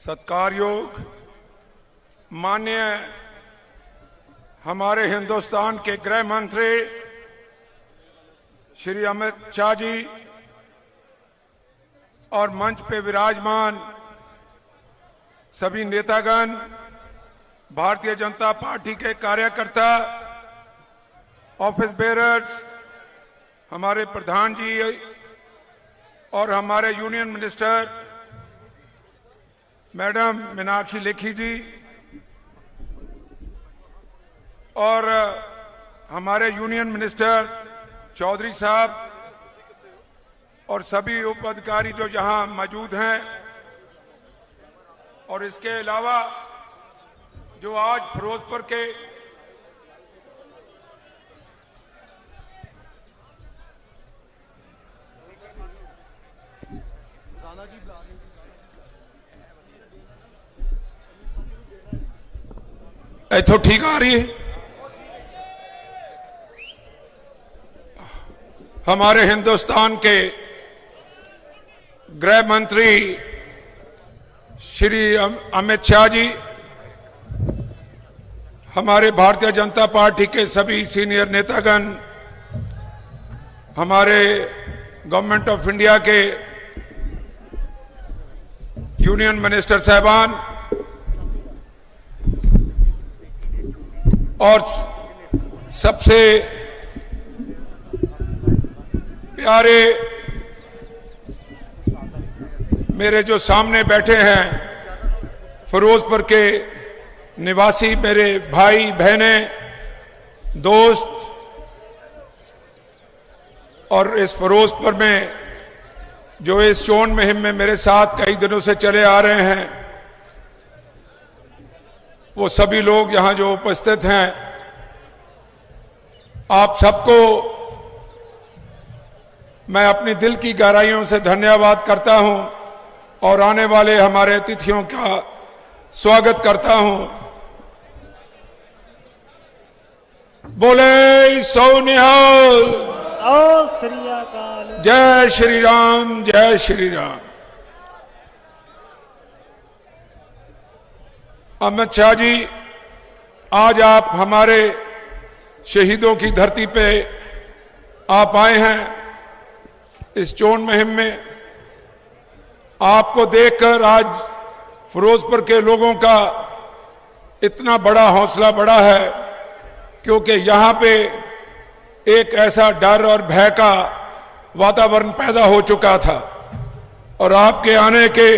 सत्कारयोग माननीय हमारे हिंदुस्तान के गृह मंत्री श्री अमित शाह जी और मंच पे विराजमान सभी नेतागण, भारतीय जनता पार्टी के कार्यकर्ता, ऑफिस बेरर्स, हमारे प्रधान जी और हमारे union minister madam Meenakshi Lekhi ji और हमारे यूनियन मिनिस्टर चौधरी साहब और सभी उप अधिकारी जो यहां मौजूद हैं, और इसके अलावा जो आज फिरोजपुर के तो ठीक आ रही है, हमारे हिंदुस्तान के गृह मंत्री श्री अमित शाह जी, हमारे भारतीय जनता पार्टी के सभी सीनियर नेतागण, हमारे गवर्नमेंट ऑफ इंडिया के यूनियन मिनिस्टर साहबान और सबसे प्यारे मेरे जो सामने बैठे हैं फिरोजपुर के निवासी मेरे भाई बहनें, दोस्त, और इस फिरोजपुर में जो इस चोन मुहिम में मेरे साथ कई दिनों से चले आ रहे हैं, वो सभी लोग यहां जो उपस्थित हैं, आप सबको मैं अपनी दिल की गहराइयों से धन्यवाद करता हूं और आने वाले हमारे अतिथियों का स्वागत करता हूं। बोले सो निहाल, जय श्री राम, जय श्री राम। अमित शाह जी, आज आप हमारे शहीदों की धरती पे आप आए हैं इस चोन मुहिम में। आपको देखकर आज फिरोजपुर के लोगों का इतना बड़ा हौसला बढ़ा है, क्योंकि यहां पे एक ऐसा डर और भय का वातावरण पैदा हो चुका था, और आपके आने के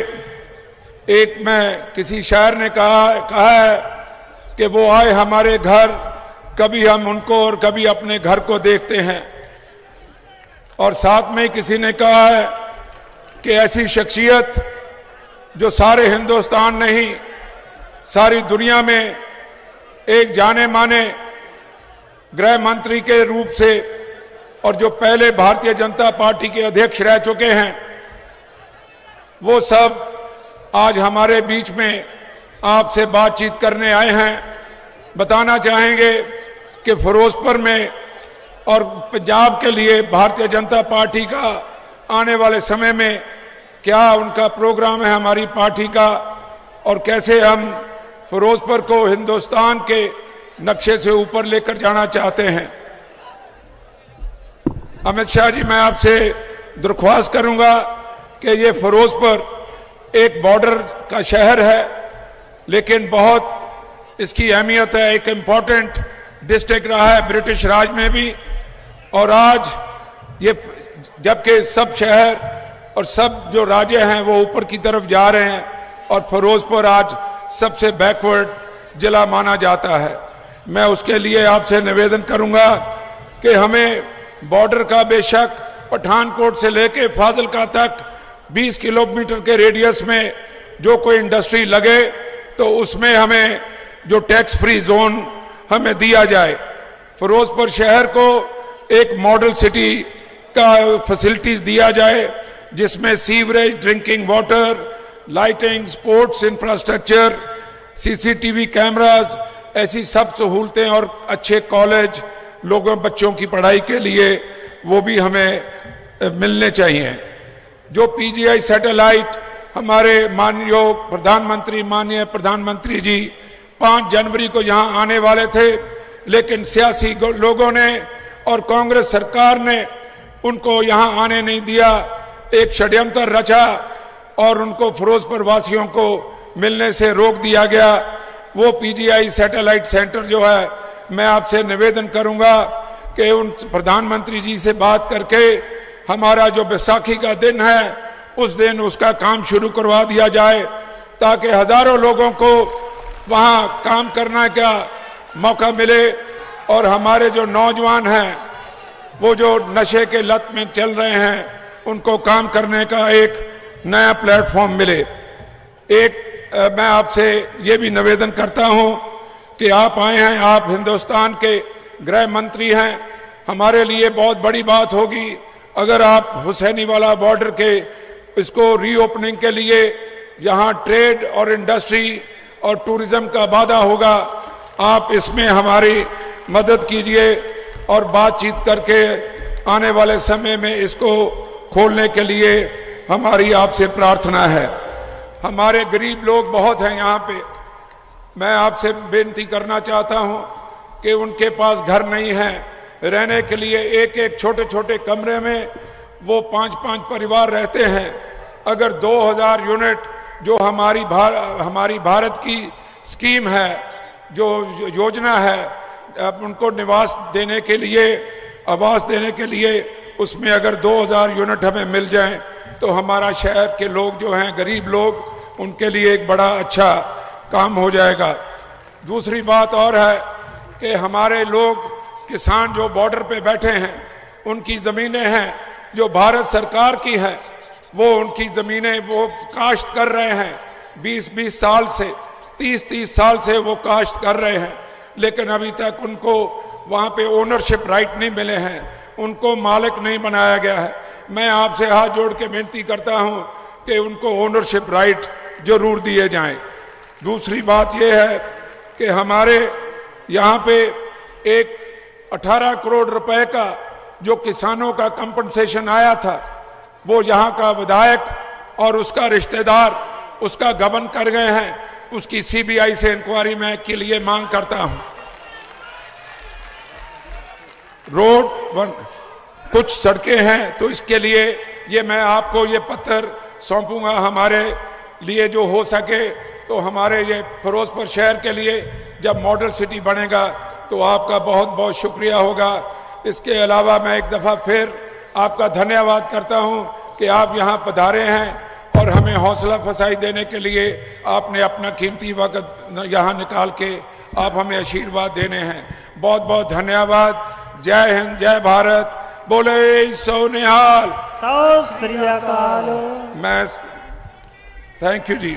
एक मैं किसी शायर ने कहा है कि वो आए हमारे घर, कभी हम उनको और कभी अपने घर को देखते हैं। और साथ में किसी ने कहा है कि ऐसी शख्सियत जो सारे हिंदुस्तान नहीं सारी दुनिया में एक जाने माने गृह मंत्री के रूप से और जो पहले भारतीय जनता पार्टी के अध्यक्ष रह चुके हैं, वो सब आज हमारे बीच में आपसे बातचीत करने आए हैं। बताना चाहेंगे कि फिरोजपुर में और पंजाब के लिए भारतीय जनता पार्टी का आने वाले समय में क्या उनका प्रोग्राम है हमारी पार्टी का, और कैसे हम फिरोजपुर को हिंदुस्तान के नक्शे से ऊपर लेकर जाना चाहते हैं। अमित शाह जी, मैं आपसे दरख्वास्त करूंगा कि ये फिरोजपुर एक बॉर्डर का शहर है, लेकिन बहुत इसकी अहमियत है, एक इम्पोर्टेंट डिस्ट्रिक्ट रहा है ब्रिटिश राज में भी, और आज ये जबकि सब शहर और सब जो राज्य हैं वो ऊपर की तरफ जा रहे हैं, और फिरोजपुर आज सबसे बैकवर्ड जिला माना जाता है। मैं उसके लिए आपसे निवेदन करूंगा कि हमें बॉर्डर का बेशक पठानकोट से लेके फाजिलका तक 20 किलोमीटर के रेडियस में जो कोई इंडस्ट्री लगे तो उसमें हमें जो टैक्स फ्री जोन हमें दिया जाए। फिरोजपुर शहर को एक मॉडल सिटी का फैसिलिटीज दिया जाए, जिसमें sewerage, drinking water, lighting, sports infrastructure, CCTV cameras, ऐसी सब सहूलतें और अच्छे कॉलेज लोगों बच्चों की पढ़ाई के लिए वो भी हमें मिलने चाहिए। जो पीजीआई सैटेलाइट हमारे माननीय प्रधानमंत्री जी 5 जनवरी को यहाँ आने वाले थे, लेकिन सियासी लोगों ने और कांग्रेस सरकार ने उनको यहाँ आने नहीं दिया। एक षड्यंत्र रचा और उनको फिरोजपुर वासियों को मिलने से रोक दिया गया। वो पीजीआई सैटेलाइट सेंटर जो है, मैं आपसे निवेदन करूंगा कि उन प्रधानमंत्री जी से बात करके हमारा जो बैसाखी का दिन है उस दिन उसका काम शुरू करवा दिया जाए, ताकि हजारों लोगों को वहां काम करने का मौका मिले और हमारे जो नौजवान हैं वो जो नशे के लत में चल रहे हैं उनको काम करने का एक नया प्लेटफॉर्म मिले। मैं आपसे ये भी निवेदन करता हूं कि आप आए हैं, आप हिंदुस्तान के गृह मंत्री हैं, हमारे लिए बहुत बड़ी बात होगी अगर आप हुसैनी वाला बॉर्डर के इसको रीओपनिंग के लिए जहां ट्रेड और इंडस्ट्री और टूरिज्म का वादा होगा, आप इसमें हमारी मदद कीजिए और बातचीत करके आने वाले समय में इसको खोलने के लिए हमारी आपसे प्रार्थना है। हमारे गरीब लोग बहुत हैं यहाँ पे, मैं आपसे बेनती करना चाहता हूँ कि उनके पास घर नहीं है रहने के लिए, एक एक छोटे छोटे कमरे में वो 5-5 परिवार रहते हैं। अगर 2000 यूनिट जो हमारी भारत की स्कीम है, जो योजना है, उनको निवास देने के लिए, आवास देने के लिए, उसमें अगर 2000 यूनिट हमें मिल जाएं तो हमारा शहर के लोग जो हैं, गरीब लोग, उनके लिए एक बड़ा अच्छा काम हो जाएगा। दूसरी बात और है कि हमारे लोग किसान जो बॉर्डर पे बैठे हैं, उनकी जमीनें हैं जो भारत सरकार की है, वो उनकी जमीनें वो काश्त कर रहे हैं 20-20 साल से, 30-30 साल से वो काश्त कर रहे हैं, लेकिन अभी तक उनको वहां पे ओनरशिप राइट नहीं मिले हैं, उनको मालिक नहीं बनाया गया है। मैं आपसे हाथ जोड़ के विनती करता हूं कि उनको ओनरशिप राइट जरूर दिए जाएं। दूसरी बात यह है कि हमारे यहाँ पे एक 18 करोड़ रुपए का जो किसानों का कंपनसेशन आया था, वो यहाँ का विधायक और उसका रिश्तेदार उसका गबन कर गए हैं। उसकी सीबीआई से इंक्वायरी मैं के लिए मांग करता हूं। रोड कुछ सड़कें हैं तो इसके लिए ये मैं आपको ये पत्र सौंपूंगा, हमारे लिए जो हो सके तो हमारे ये फिरोजपुर शहर के लिए जब मॉडल सिटी बनेगा तो आपका बहुत बहुत शुक्रिया होगा। इसके अलावा मैं एक दफा फिर आपका धन्यवाद करता हूं कि आप यहां पधारे हैं और हमें हौसला अफजाई देने के लिए आपने अपना कीमती वक्त यहां निकाल के आप हमें आशीर्वाद देने हैं। बहुत बहुत धन्यवाद। जय हिंद, जय भारत, बोले सो निहाल। मैं थैंक यू जी।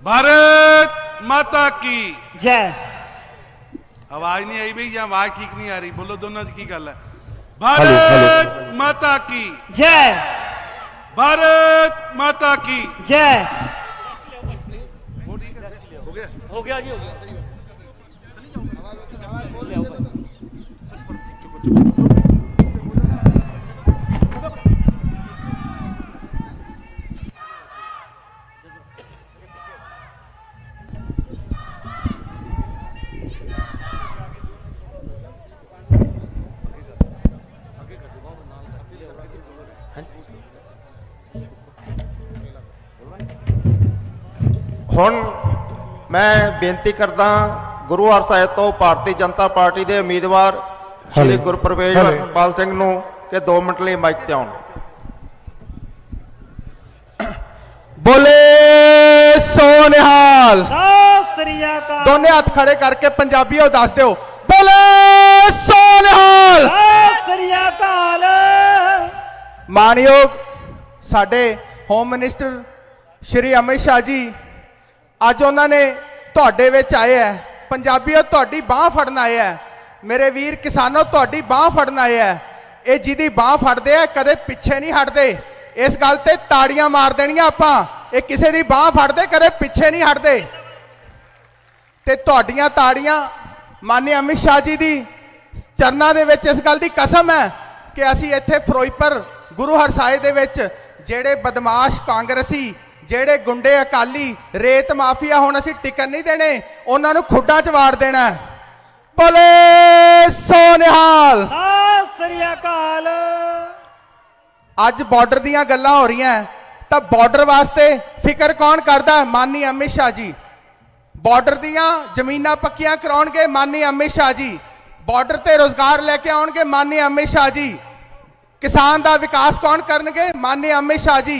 भारत माता की जय। आवाज नहीं आई भाई, या आवाज ठीक नहीं आ रही, बोलो दोनों की गल है। भारत माता की जय। भारत माता की जय। हो गया हो गया जी, हो गया। ਹੁਣ मैं बेनती करदा गुरु हरसाहिब तो भारतीय जनता पार्टी के उम्मीदवार श्री गुरप्रवेश पाल सिंह नूं कि 2 मिनट लिए माइक ते आउण। बोले सो निहाल। दोने हाथ खड़े करके पंजाबी दस दो, बोले सो निहाल। मानयोग साडे होम मिनिस्टर श्री अमित शाह जी अज उन्होंने तुहाडे विच आए है, पंजाबीओ तुहाडी बांह फड़न आए है, मेरे वीर किसानों तुहाडी बांह फड़न आए है। ये जिहदी बांह फड़दे है कदे पिछे नहीं हटदे, इस गल ते ताड़ियां मार देनियां आपां। ये किसी दी बांह फड़दे कदे पिछे नहीं हटदे। ਤੇ ਤੁਹਾਡੀਆਂ ਤਾੜੀਆਂ ਮਾਨਯ ਅਮਿਤ ਸ਼ਾਹ ਜੀ ਦੀ ਚਰਨਾਂ ਦੇ ਵਿੱਚ ਇਸ ਗੱਲ ਦੀ ਕਸਮ ਹੈ ਕਿ ਅਸੀਂ ਇੱਥੇ ਫਿਰੋਜ਼ਪੁਰ ਗੁਰੂ ਹਰਸਾਏ ਦੇ ਵਿੱਚ ਜਿਹੜੇ ਬਦਮਾਸ਼ ਕਾਂਗਰਸੀ ਜਿਹੜੇ ਗੁੰਡੇ ਅਕਾਲੀ ਰੇਤ ਮਾਫੀਆ ਹੁਣ ਅਸੀਂ ਟਿਕਣ ਨਹੀਂ ਦੇਣੇ, ਉਹਨਾਂ ਨੂੰ ਖੁੱਡਾਂ 'ਚ ਵਾੜ ਦੇਣਾ। ਬੋਲੇ ਸੋ ਨਿਹਾਲ। ਸਤਿ ਸ੍ਰੀ ਅਕਾਲ। ਅੱਜ ਬਾਰਡਰ ਦੀਆਂ ਗੱਲਾਂ ਹੋ ਰਹੀਆਂ ਤਾਂ ਬਾਰਡਰ ਵਾਸਤੇ ਫਿਕਰ ਕੌਣ ਕਰਦਾ? ਮਾਨਯ ਅਮਿਤ ਸ਼ਾਹ ਜੀ। ਬਾਰਡਰ ਦੀਆਂ ਜ਼ਮੀਨਾਂ ਪੱਕੀਆਂ ਕਰਾਉਣਗੇ ਮਾਨਯ ਅਮਿਤ ਸ਼ਾਹ ਜੀ। ਬਾਰਡਰ ਤੇ ਰੋਜ਼ਗਾਰ ਲੈ ਕੇ ਆਉਣਗੇ ਮਾਨਯ ਅਮਿਤ ਸ਼ਾਹ ਜੀ। किसान का विकास कौन करनगे? माननीय अमित शाह जी।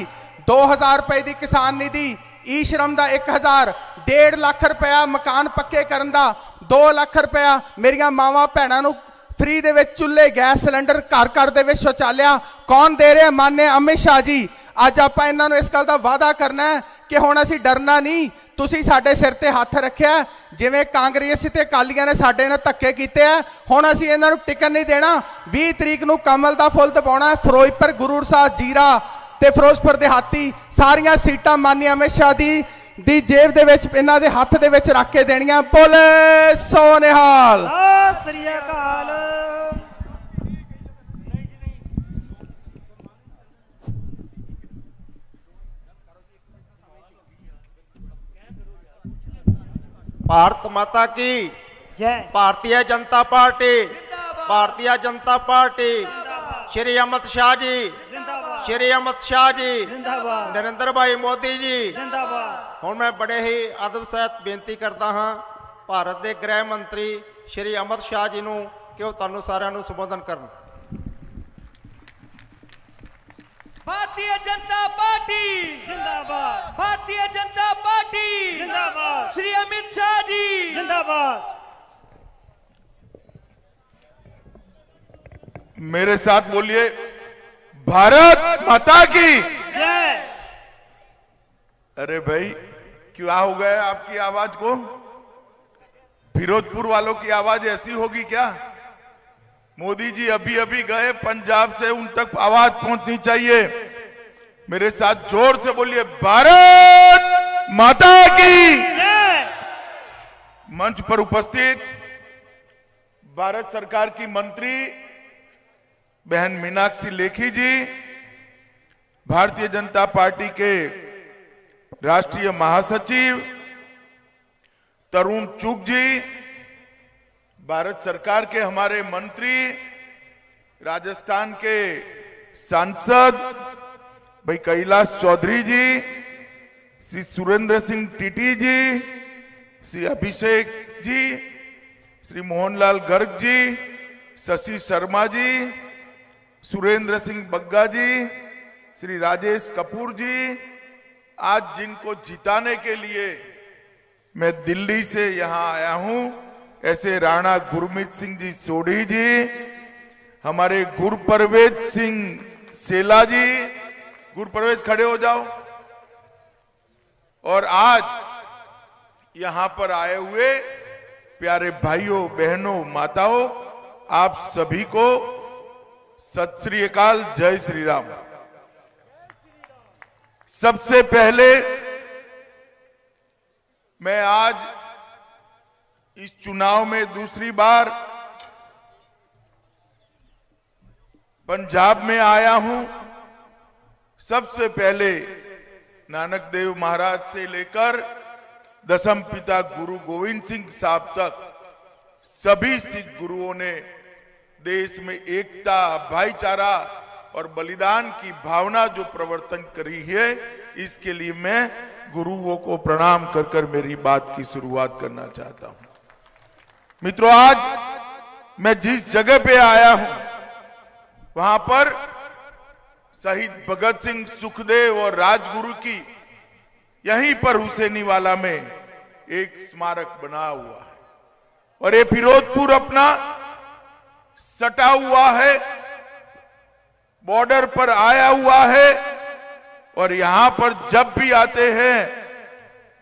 2000 रुपए की किसान निधि, ई श्रम का 1000, 1.5 लाख रुपया मकान पक्के करन दा, 2 लाख रुपया मेरिया मावां भैणां नूं फ्री दे विच चुल्हे गैस सिलेंडर घर घर दे विच शौचालय कौन दे रहा? माननीय अमित शाह जी। अज आपां इन्हां नूं इस गल दा वादा करना है कि हुण असीं डरना नहीं। तुसीं साडे सिर ते हथ रखिया, जिवें कांग्रेसी ते अकालीआं ने साडे नाल धक्के कीते आ, हुण असीं इन्हां नूं टिकण नहीं देना। 20 तरीक नूं कमल दा फुੱਲ दबाउणा है। फिरोजपुर, गुरूर साहब, जीरा ते फिरोजपुर देहाती सारियां सीटां माननीय अमित शाह दी जेब दे विच इन्हां दे हत्थ दे विच रख के देणीआं। बोले सो निहाल। सतਿ ਸ੍ਰੀ ਅਕਾਲ। भारत माता की जय। भारतीय जनता पार्टी, भारतीय जनता पार्टी, श्री अमित शाह जी, जिंदाबाद श्री अमित शाह जी, जिंदाबाद नरेंद्र भाई मोदी जी। जिंदाबाद। हुण मैं बड़े ही अदब सहित बेनती करता हाँ भारत के गृह मंत्री श्री अमित शाह जी नूं कि वो तुहानूं सारिआं नूं संबोधन करन। भारतीय जनता पार्टी जिंदाबाद। भारतीय जनता पार्टी जिंदाबाद। श्री अमित शाह जी जिंदाबाद। मेरे साथ बोलिए, भारत माता की जय। अरे भाई, क्या हो गया आपकी आवाज को? फिरोजपुर वालों की आवाज ऐसी होगी क्या? मोदी जी अभी अभी गए पंजाब से, उन तक आवाज पहुंचनी चाहिए। मेरे साथ जोर से बोलिए, भारत माता की जय। मंच पर उपस्थित भारत सरकार की मंत्री बहन मीनाक्षी लेखी जी, भारतीय जनता पार्टी के राष्ट्रीय महासचिव तरुण चुग जी, भारत सरकार के हमारे मंत्री, राजस्थान के सांसद भाई कैलाश चौधरी जी, श्री सुरेंद्र सिंह टीटी जी, श्री अभिषेक जी, श्री मोहनलाल गर्ग जी, शशि शर्मा जी, सुरेंद्र सिंह बग्गा जी, श्री राजेश कपूर जी, आज जिनको जिताने के लिए मैं दिल्ली से यहां आया हूं, ऐसे राणा गुरमीत सिंह जी सोढ़ी जी, हमारे गुरप्रवेश सिंह सेला जी, गुरप्रवेश खड़े हो जाओ। और आज यहां पर आए हुए प्यारे भाइयों बहनों माताओं, आप सभी को सत श्री अकाल, जय श्री राम। सबसे पहले मैं आज इस चुनाव में दूसरी बार पंजाब में आया हूं। सबसे पहले नानक देव महाराज से लेकर दसम पिता गुरु गोविंद सिंह साहब तक सभी सिख गुरुओं ने देश में एकता, भाईचारा और बलिदान की भावना जो प्रवर्तन करी है, इसके लिए मैं गुरुओं को प्रणाम कर कर मेरी बात की शुरुआत करना चाहता हूं। मित्रों, आज मैं जिस जगह पे आया हूं वहां पर शहीद भगत सिंह, सुखदेव और राजगुरु की यहीं पर हुसैनीवाला में एक स्मारक बना हुआ है। और ये फिरोजपुर अपना सटा हुआ है, बॉर्डर पर आया हुआ है। और यहां पर जब भी आते हैं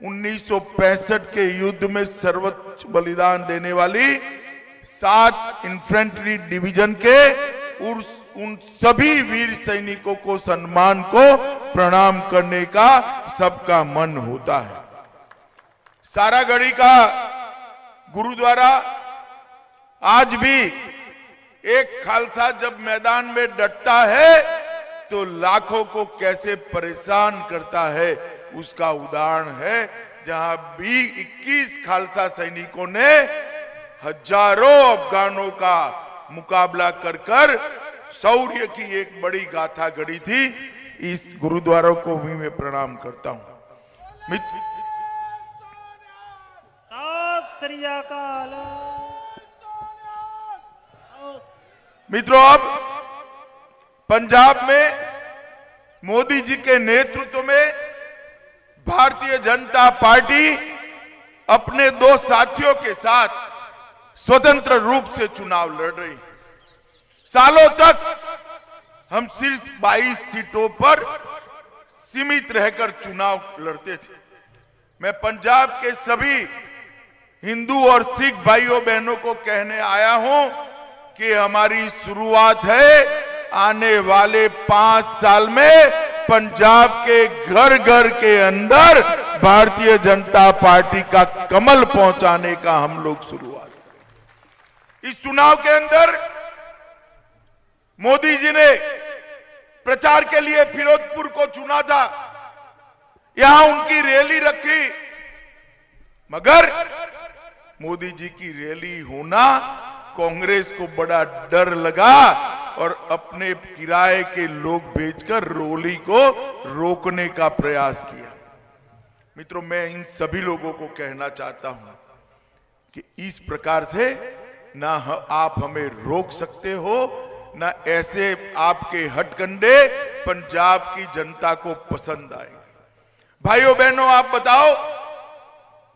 1965 के युद्ध में सर्वोच्च बलिदान देने वाली 7 इन्फेंट्री डिवीजन के उन सभी वीर सैनिकों को सम्मान को प्रणाम करने का सबका मन होता है। सारागढ़ी का गुरुद्वारा आज भी एक खालसा जब मैदान में डटता है तो लाखों को कैसे परेशान करता है, उसका उदाहरण है, जहां भी 21 खालसा सैनिकों ने हजारों अफगानों का मुकाबला कर शौर्य की एक बड़ी गाथा गढ़ी थी। इस गुरुद्वारों को भी मैं प्रणाम करता हूं। सत श्री अकाल। मित्रों, अब पंजाब में मोदी जी के नेतृत्व में भारतीय जनता पार्टी अपने दो साथियों के साथ स्वतंत्र रूप से चुनाव लड़ रही। सालों तक हम सिर्फ 22 सीटों पर सीमित रहकर चुनाव लड़ते थे। मैं पंजाब के सभी हिंदू और सिख भाइयों बहनों को कहने आया हूं कि हमारी शुरुआत है, आने वाले 5 साल में पंजाब के घर घर के अंदर भारतीय जनता पार्टी का कमल पहुंचाने का हम लोग शुरुआत करें। इस चुनाव के अंदर मोदी जी ने प्रचार के लिए फिरोजपुर को चुना था, यहां उनकी रैली रखी, मगर मोदी जी की रैली होना कांग्रेस को बड़ा डर लगा और अपने किराए के लोग भेजकर रैली को रोकने का प्रयास किया। मित्रों, मैं इन सभी लोगों को कहना चाहता हूं कि इस प्रकार से ना आप हमें रोक सकते हो, ना ऐसे आपके हथकंडे पंजाब की जनता को पसंद आएंगे। भाइयों बहनों, आप बताओ,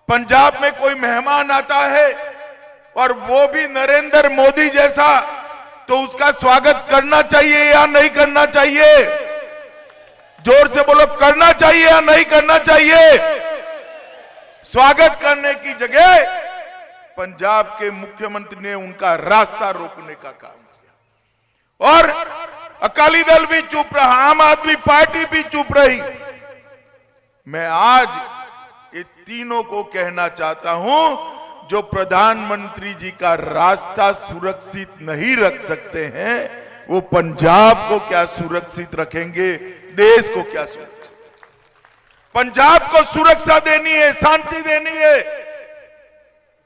पंजाब में कोई मेहमान आता है और वो भी नरेंद्र मोदी जैसा, तो उसका स्वागत करना चाहिए या नहीं करना चाहिए? जोर से बोलो, करना चाहिए या नहीं करना चाहिए? स्वागत करने की जगह पंजाब के मुख्यमंत्री ने उनका रास्ता रोकने का काम किया और अकाली दल भी चुप रहा, आम आदमी पार्टी भी चुप रही। मैं आज ये तीनों को कहना चाहता हूं, जो प्रधानमंत्री जी का रास्ता सुरक्षित नहीं रख सकते हैं, वो पंजाब को क्या सुरक्षित रखेंगे, देश को क्या सुरक्षित? पंजाब को सुरक्षा देनी है, शांति देनी है,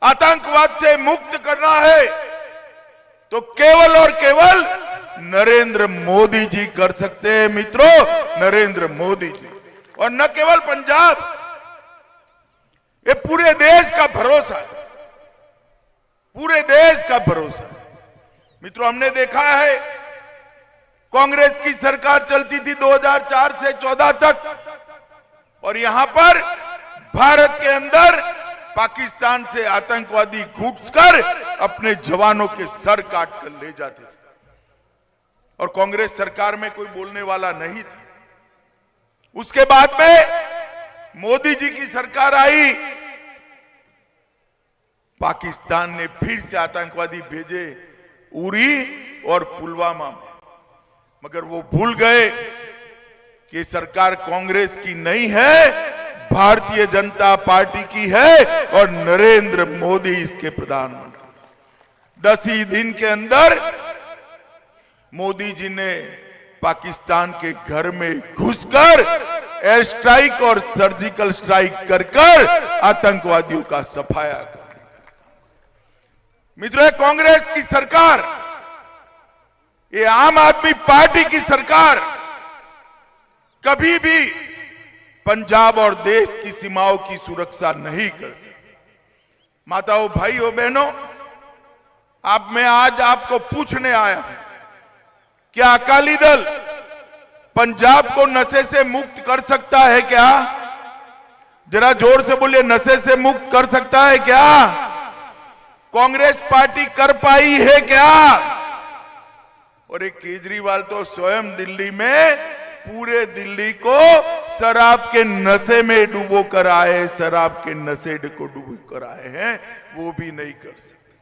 आतंकवाद से मुक्त करना है, तो केवल और केवल नरेंद्र मोदी जी कर सकते हैं। मित्रों, नरेंद्र मोदी जी, और न केवल पंजाब, ये पूरे देश का भरोसा है, पूरे देश का भरोसा है। मित्रों, हमने देखा है कांग्रेस की सरकार चलती थी 2004 से 14 तक, और यहां पर भारत के अंदर पाकिस्तान से आतंकवादी घुसकर अपने जवानों के सर काट कर ले जाते थे, और कांग्रेस सरकार में कोई बोलने वाला नहीं था। उसके बाद में मोदी जी की सरकार आई, पाकिस्तान ने फिर से आतंकवादी भेजे उरी और पुलवामा में, मगर वो भूल गए कि सरकार कांग्रेस की नहीं है, भारतीय जनता पार्टी की है और नरेंद्र मोदी इसके प्रधानमंत्री। 10 ही दिन के अंदर मोदी जी ने पाकिस्तान के घर में घुसकर एयर स्ट्राइक और सर्जिकल स्ट्राइक कर आतंकवादियों का सफाया कर। मित्रों, कांग्रेस की सरकार, ये आम आदमी पार्टी की सरकार कभी भी पंजाब और देश की सीमाओं की सुरक्षा नहीं कर सकती। माताओं, भाइयों, बहनों, मैं आज आपको पूछने आया हूं, क्या अकाली दल पंजाब को नशे से मुक्त कर सकता है क्या? जरा जोर से बोलिए, नशे से मुक्त कर सकता है क्या? कांग्रेस पार्टी कर पाई है क्या? और एक केजरीवाल तो स्वयं दिल्ली में पूरे दिल्ली को शराब के नशे में डुबो कर आए, शराब के नशे को डुबो कर आए हैं, वो भी नहीं कर सकते।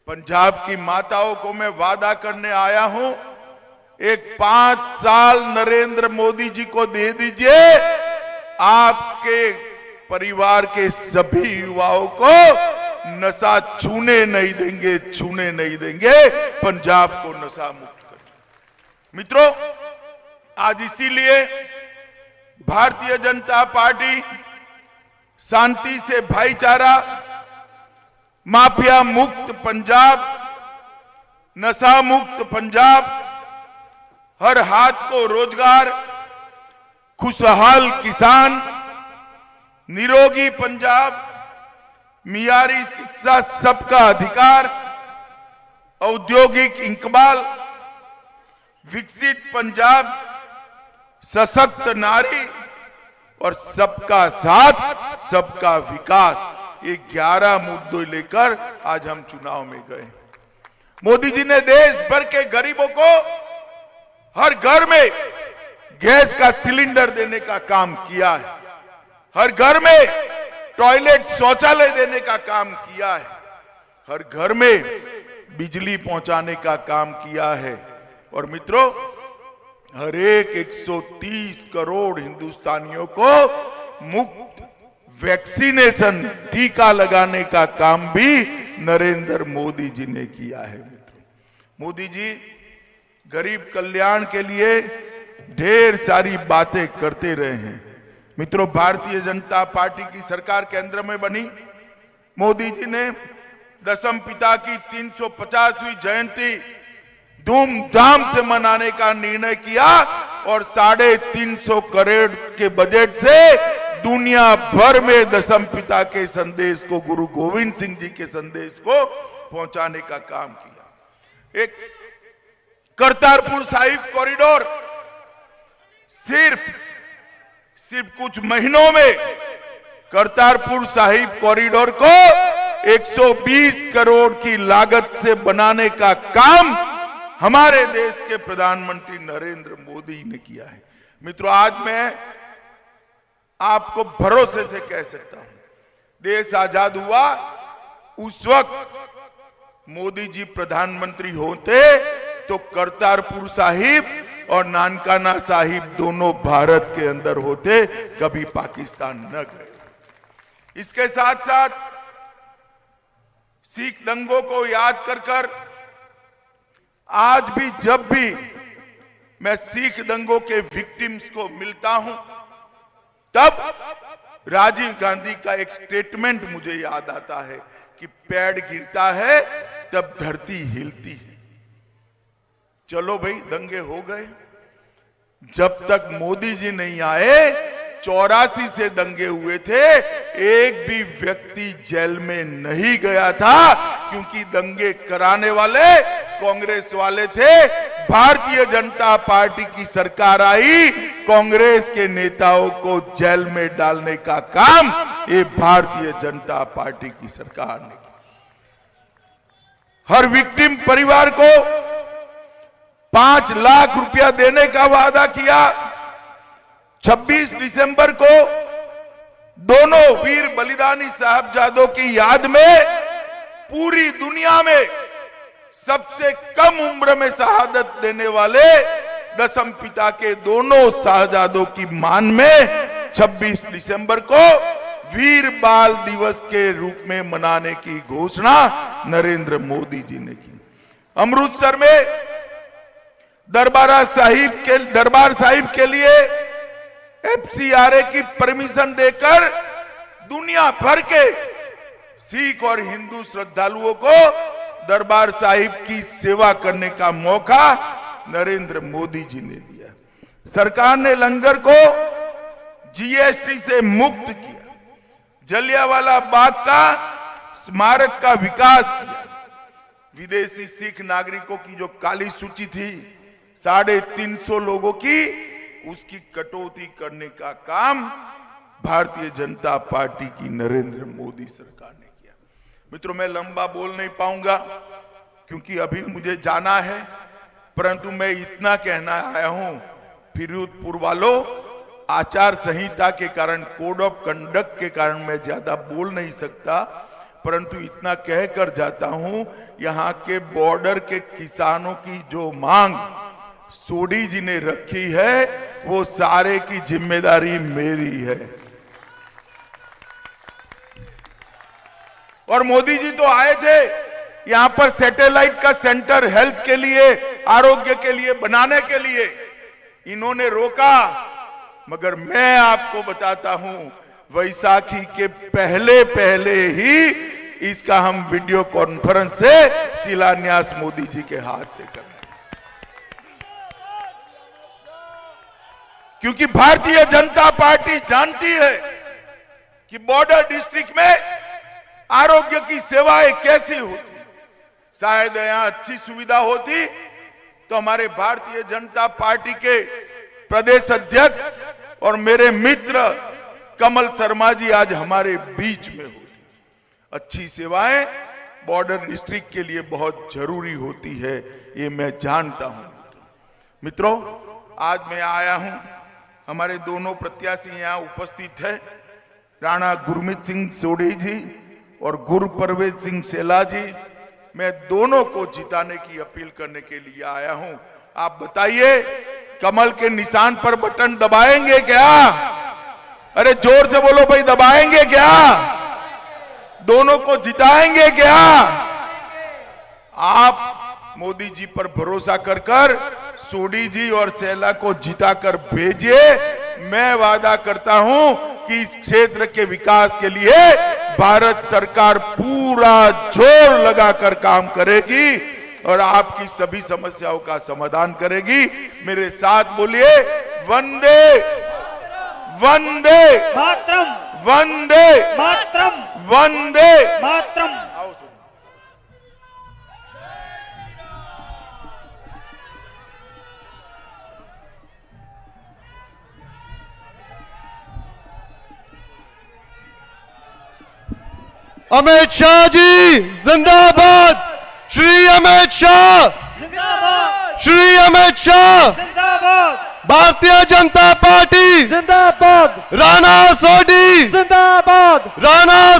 पंजाब की माताओं को मैं वादा करने आया हूं, एक 5 साल नरेंद्र मोदी जी को दे दीजिए, आपके परिवार के सभी युवाओं को नशा छूने नहीं देंगे, छूने नहीं देंगे, पंजाब को नशा मुक्त करेंगे। मित्रों, आज इसीलिए भारतीय जनता पार्टी शांति से भाईचारा, माफिया मुक्त पंजाब, नशा मुक्त पंजाब, हर हाथ को रोजगार, खुशहाल किसान, निरोगी पंजाब, मियारी शिक्षा, सबका अधिकार, औद्योगिक इंकबाल, विकसित पंजाब, सशक्त नारी और सबका साथ सबका विकास, ये 11 मुद्दे लेकर आज हम चुनाव में गए। मोदी जी ने देश भर के गरीबों को हर घर में गैस का सिलेंडर देने का काम किया है, हर घर में टॉयलेट शौचालय देने का काम किया है, हर घर में बिजली पहुंचाने का काम किया है। और मित्रों, हर एक 130 करोड़ हिंदुस्तानियों को मुफ्त वैक्सीनेशन, टीका लगाने का काम भी नरेंद्र मोदी जी ने किया है। मित्रों, मोदी जी गरीब कल्याण के लिए ढेर सारी बातें करते रहे हैं। मित्रों, भारतीय जनता पार्टी की सरकार केंद्र में बनी, मोदी जी ने दशम पिता की 350वीं जयंती धूमधाम से मनाने का निर्णय किया और 350 करोड़ के बजट से दुनिया भर में दशम पिता के संदेश को, गुरु गोविंद सिंह जी के संदेश को पहुंचाने का काम किया। एक करतारपुर साहिब कॉरिडोर सिर्फ कुछ महीनों में करतारपुर साहिब कॉरिडोर को 120 करोड़ की लागत से बनाने का काम हमारे देश के प्रधानमंत्री नरेंद्र मोदी ने किया है। मित्रों, आज मैं आपको भरोसे से कह सकता हूं, देश आजाद हुआ उस वक्त मोदी जी प्रधानमंत्री होते तो करतारपुर साहिब और नानकाना साहिब दोनों भारत के अंदर होते, कभी पाकिस्तान न गए। इसके साथ साथ सिख दंगों को याद कर आज भी जब भी मैं सिख दंगों के विक्टिम्स को मिलता हूं, तब राजीव गांधी का एक स्टेटमेंट मुझे याद आता है कि पेड़ गिरता है तब धरती हिलती है। चलो भाई, दंगे हो गए, जब तक मोदी जी नहीं आए 84 से दंगे हुए थे, एक भी व्यक्ति जेल में नहीं गया था, क्योंकि दंगे कराने वाले कांग्रेस वाले थे। भारतीय जनता पार्टी की सरकार आई, कांग्रेस के नेताओं को जेल में डालने का काम ये भारतीय जनता पार्टी की सरकार ने किया। हर विक्टिम परिवार को 5 लाख रुपया देने का वादा किया। 26 दिसंबर को दोनों वीर बलिदानी साहबजादों की याद में पूरी दुनिया में सबसे कम उम्र में शहादत देने वाले दशम पिता के दोनों साहबजादों की मान में 26 दिसंबर को वीर बाल दिवस के रूप में मनाने की घोषणा नरेंद्र मोदी जी ने की। अमृतसर में दरबार साहिब के लिए FCRA की परमिशन देकर दुनिया भर के सिख और हिंदू श्रद्धालुओं को दरबार साहिब की सेवा करने का मौका नरेंद्र मोदी जी ने दिया। सरकार ने लंगर को GST से मुक्त किया, जलियांवाला बाग का स्मारक का विकास किया। विदेशी सिख नागरिकों की जो काली सूची थी 350 लोगों की, उसकी कटौती करने का काम भारतीय जनता पार्टी की नरेंद्र मोदी सरकार ने किया। मित्रों, मैं लंबा बोल नहीं पाऊंगा क्योंकि अभी मुझे जाना है, परंतु मैं इतना कहना आया हूं, फिरोजपुर वालों, आचार संहिता के कारण, कोड ऑफ कंडक्ट के कारण मैं ज्यादा बोल नहीं सकता, परंतु इतना कहकर जाता हूं, यहां के बॉर्डर के किसानों की जो मांग सोडी जी ने रखी है, वो सारे की जिम्मेदारी मेरी है। और मोदी जी तो आए थे यहां पर सैटेलाइट का सेंटर हेल्थ के लिए, आरोग्य के लिए बनाने के लिए। इन्होंने रोका, मगर मैं आपको बताता हूं वैसाखी के पहले पहले ही इसका हम वीडियो कॉन्फ्रेंस से शिलान्यास मोदी जी के हाथ से कर रहे हैं। क्योंकि भारतीय जनता पार्टी जानती है कि बॉर्डर डिस्ट्रिक्ट में आरोग्य की सेवाएं कैसी होती। शायद यहां अच्छी सुविधा होती तो हमारे भारतीय जनता पार्टी के प्रदेश अध्यक्ष और मेरे मित्र कमल शर्मा जी आज हमारे बीच में होती। अच्छी सेवाएं बॉर्डर डिस्ट्रिक्ट के लिए बहुत जरूरी होती है, ये मैं जानता हूं। मित्रों, आज मैं आया हूं, हमारे दोनों प्रत्याशी यहां उपस्थित है, राणा गुरमीत सिंह सोढ़ी जी और गुरप्रवेश सिंह सेला जी। मैं दोनों को जिताने की अपील करने के लिए आया हूं। आप बताइए, कमल के निशान पर बटन दबाएंगे क्या? अरे जोर से बोलो भाई, दबाएंगे क्या? दोनों को जिताएंगे क्या? आप मोदी जी पर भरोसा कर कर सोढ़ी जी और सेला को जिताकर भेजिए। मैं वादा करता हूं कि इस क्षेत्र के विकास के लिए भारत सरकार पूरा जोर लगाकर काम करेगी और आपकी सभी समस्याओं का समाधान करेगी। मेरे साथ बोलिए, वंदे वंदे मातरम, वंदे मातरम, वंदे मातरम। अमित शाह जी जिंदाबाद। श्री अमित शाह, जिंदाबाद, श्री अमित शाह, जिंदाबाद, भारतीय जनता पार्टी, जिंदाबाद, राणा सोढ़ी, जिंदाबाद, राणा